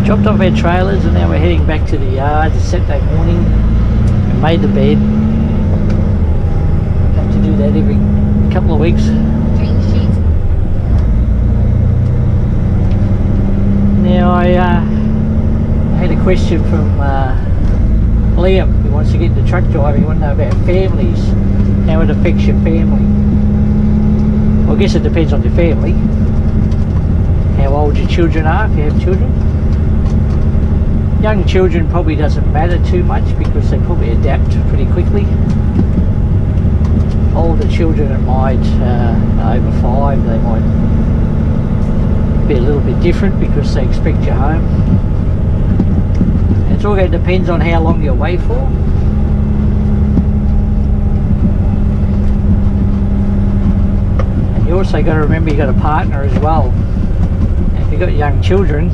Dropped off our trailers and now we're heading back to the yard. It's Saturday morning. We made the bed. Have to do that every couple of weeks. Change sheets. Now I had a question from Liam, who wants to get into truck driving. He wants to know about families, how it affects your family. Well, I guess it depends on your family, how old your children are, if you have children. Young children probably doesn't matter too much because they probably adapt pretty quickly. Older children, it might, over 5, they might be a little bit different because they expect you home. It's all going to depend on how long you're away for. And you also got to remember you got a partner as well. And if you've got young children,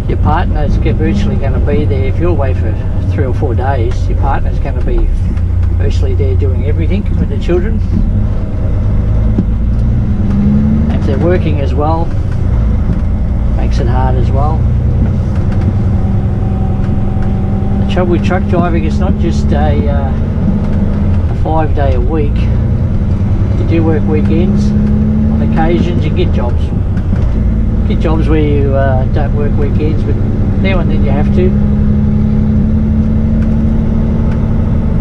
your partner's virtually going to be there. If you're away for 3 or 4 days, your partner's going to be virtually there doing everything with the children. And if they're working as well, makes it hard as well. The trouble with truck driving is not just a 5-day a week. You do work weekends. On occasions you get jobs. Get jobs where you don't work weekends, but now and then you have to.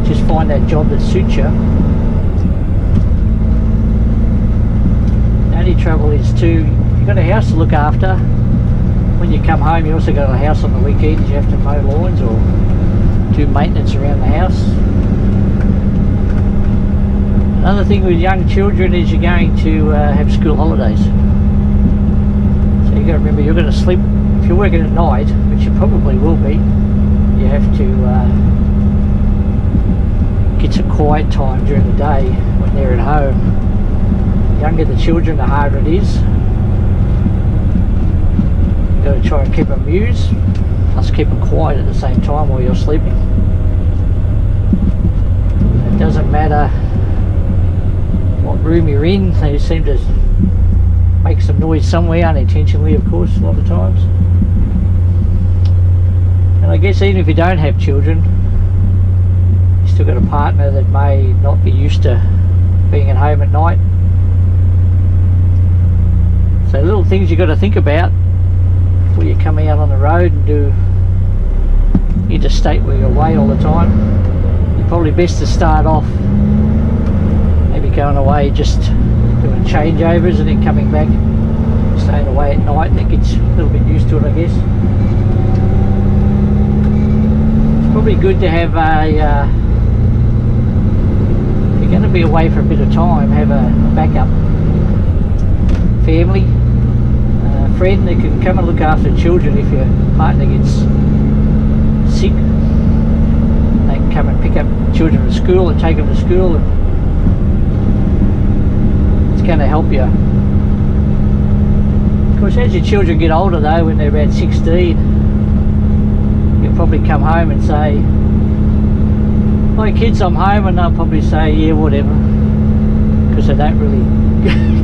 Just find that job that suits you. The only trouble is too, you've got a house to look after. When you come home, you also got a house on the weekends. You have to mow lawns or do maintenance around the house. Another thing with young children is you're going to have school holidays. So you got to remember you're going to sleep. If you're working at night, which you probably will be, you have to get some quiet time during the day when they're at home. The younger the children, the harder it is. You've got to try and keep them amused, plus keep them quiet at the same time while you're sleeping. It doesn't matter what room you're in, they seem to make some noise somewhere, unintentionally of course, a lot of times. And I guess even if you don't have children, you've still got a partner that may not be used to being at home at night. So little things you've got to think about before you come out on the road and do interstate where you're away all the time. You're probably best to start off maybe going away just doing changeovers and then coming back, staying away at night. That gets a little bit used to it, I guess. It's probably good to have a if you're going to be away for a bit of time, have a backup family, friend that can come and look after children if your partner gets sick. They can come and pick up children at school and take them to school, and it's going to help you. Of course, as your children get older though, when they're about 16, you'll probably come home and say, "Hi kids, I'm home," and they'll probably say, "Yeah, whatever," because they don't really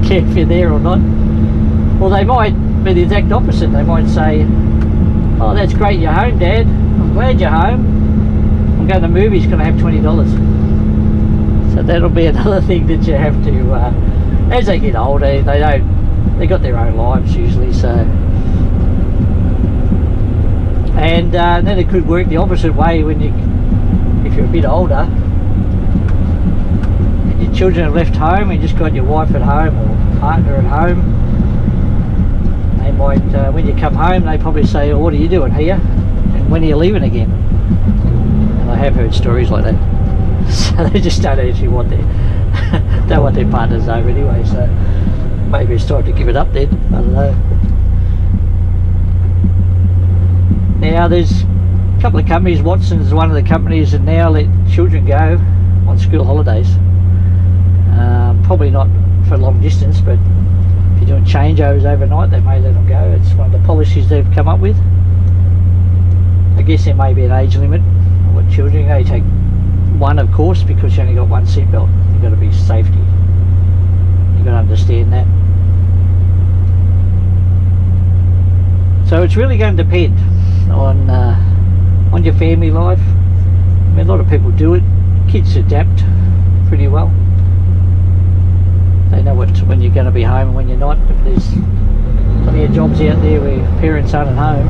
care if you're there or not. Or they might be the exact opposite. They might say, "Oh, that's great you're home, Dad. I'm glad you're home. I'm going to the movies, going to have $20. So that'll be another thing that you have to, as they get older, they got their own lives usually, so. And then it could work the opposite way when if you're a bit older and your children are left home and you just got your wife at home or partner at home. They might, when you come home, they probably say, "Oh, what are you doing here? And when are you leaving again?" And I have heard stories like that. So they just don't actually want their partners home anyway. So maybe it's time to give it up then. I don't know. Now there's a couple of companies. Watson's is one of the companies that now let children go on school holidays. Probably not for long distance, but if you're doing changeovers overnight, they may let them go. It's one of the policies they've come up with. I guess there may be an age limit on what children. They take one, of course, because you only got one seatbelt. You've got to be safety. You've got to understand that. So it's really going to depend on your family life. I mean, a lot of people do it. Kids adapt pretty well. They know when you're going to be home and when you're not. But there's plenty of jobs out there where parents aren't at home.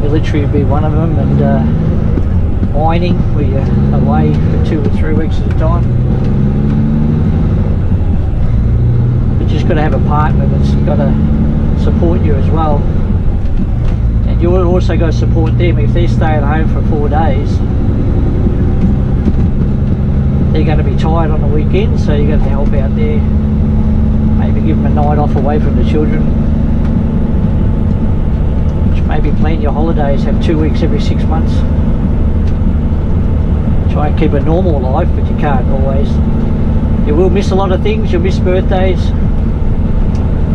Military would be one of them, and mining, where you're away for 2 or 3 weeks at a time. But you just got to have a partner that's got to support you as well. And you also got to support them. If they're staying home for 4 days, they're going to be tired on the weekend, so you're going to help out there. Maybe give them a night off away from the children. Maybe plan your holidays, have 2 weeks every 6 months. Try and keep a normal life, but you can't always. You will miss a lot of things. You'll miss birthdays.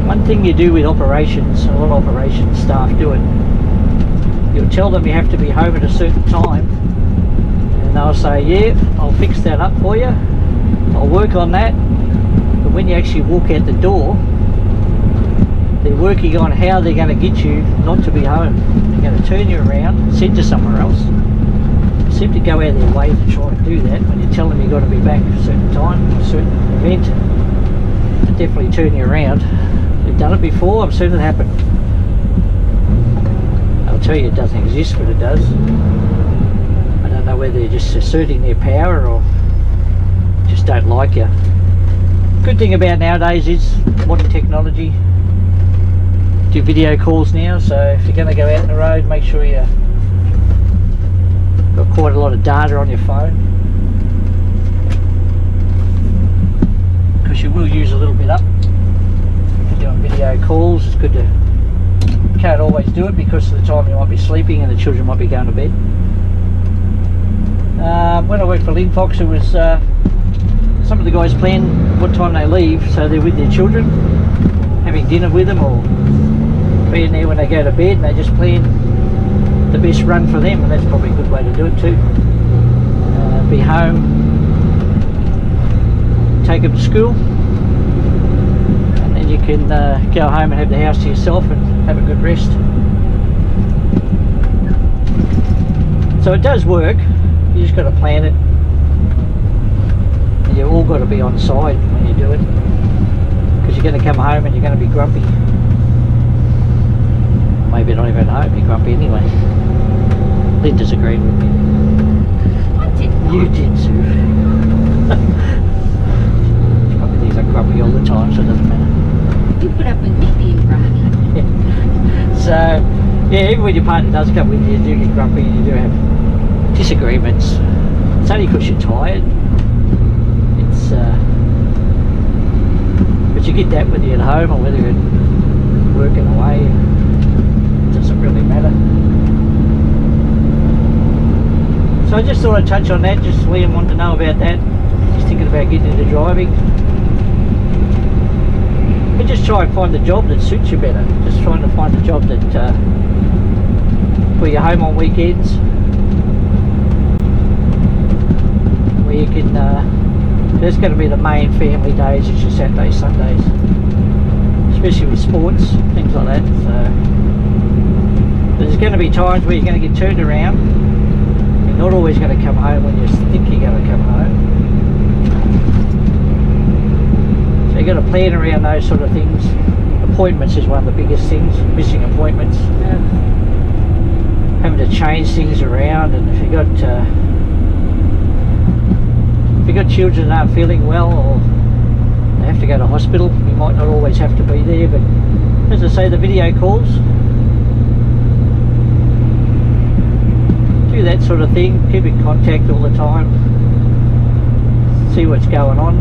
One thing you do with operations, a lot of operations staff do it. You'll tell them you have to be home at a certain time, and they'll say, yeah, I'll fix that up for you, I'll work on that. But when you actually walk out the door, they're working on how they're going to get you not to be home. They're going to turn you around, send you somewhere else. They seem to go out of their way to try and do that when you tell them you've got to be back at a certain time, a certain event. They definitely turn you around. They've done it before, I've seen it happen. I'll tell you it doesn't exist, but it does. I don't know whether they're just asserting their power or just don't like you. Good thing about nowadays is modern technology. Do video calls now, so if you're going to go out on the road, make sure you've got quite a lot of data on your phone, because you will use a little bit up. If you're doing video calls, it's good to, you can't always do it because of the time you might be sleeping and the children might be going to bed. When I worked for Linfox, it was some of the guys plan what time they leave, so they're with their children, having dinner with them, or being there when they go to bed, and they just plan the best run for them, and that's probably a good way to do it too. Be home, take them to school, and then you can go home and have the house to yourself and have a good rest. So it does work, you just got to plan it, and you've all got to be on side when you do it, because you're going to come home and you're going to be grumpy. Maybe not even at home, you're grumpy anyway. Linda's agreed with me. I did not. You did, Sue. She probably thinks I'm grumpy all the time, so it doesn't matter. You put up with me being grumpy. Yeah. So, yeah, even when your partner does come with you, you do get grumpy and you do have disagreements. It's only because you're tired. It's, but you get that whether you're at home or whether you're working away. Doesn't really matter. So I just thought I'd touch on that. Just Liam wanted to know about that. He's thinking about getting into driving. But just try and find the job that suits you better. Just trying to find a job that where you're home on weekends, where you can there's going to be the main family days, it's your Saturdays, Sundays, especially with sports, things like that. So there's going to be times where you're going to get turned around. You're not always going to come home when you think you're going to come home. So you've got to plan around those sort of things. Appointments is one of the biggest things. Missing appointments. Yeah. Having to change things around, and if you've got children that aren't feeling well or they have to go to hospital, you might not always have to be there, but as I say, the video calls, do that sort of thing, keep in contact all the time, see what's going on.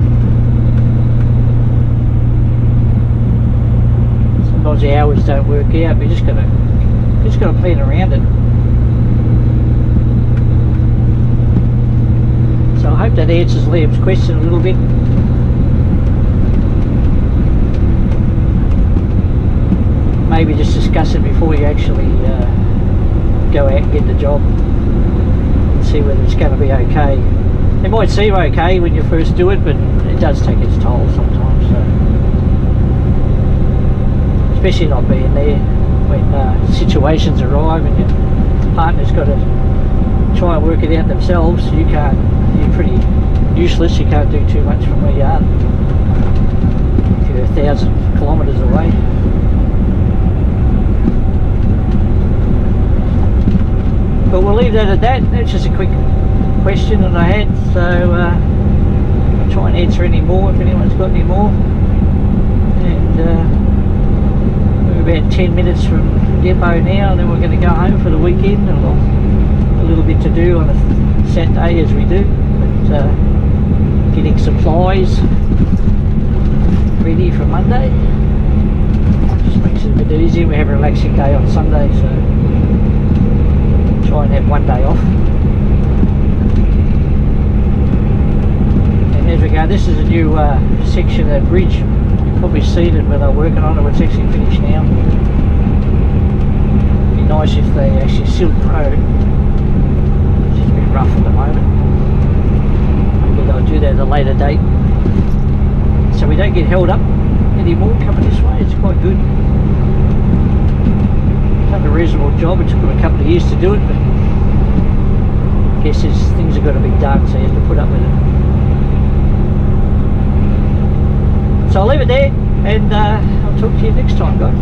Sometimes the hours don't work out, but you just gotta plan around it. So I hope that answers Liam's question a little bit. Maybe just discuss it before you actually go out and get the job. See whether it's going to be okay. It might seem okay when you first do it, but it does take its toll sometimes. So especially not being there when situations arrive and your partner's got to try and work it out themselves. You're pretty useless. You can't do too much from where you are if you're 1,000 kilometres away. But we'll leave that at that. That's just a quick question that I had, so I'll try and answer any more if anyone's got any more. And we're about 10 minutes from depot now, and then we're going to go home for the weekend. And a little bit to do on a Saturday as we do, but getting supplies ready for Monday. Just makes it a bit easier. We have a relaxing day on Sunday, so try and have one day off. And as we go, this is a new section of the bridge. You've probably seen it when they're working on it. It's actually finished now. It'd be nice if they actually sealed the road. It's just a bit rough at the moment. Maybe they'll do that at a later date, so we don't get held up anymore coming this way. It's quite good. Done a reasonable job. It took them a couple of years to do it, but I guess things have got to be done, so you have to put up with it. So I'll leave it there, and I'll talk to you next time, guys.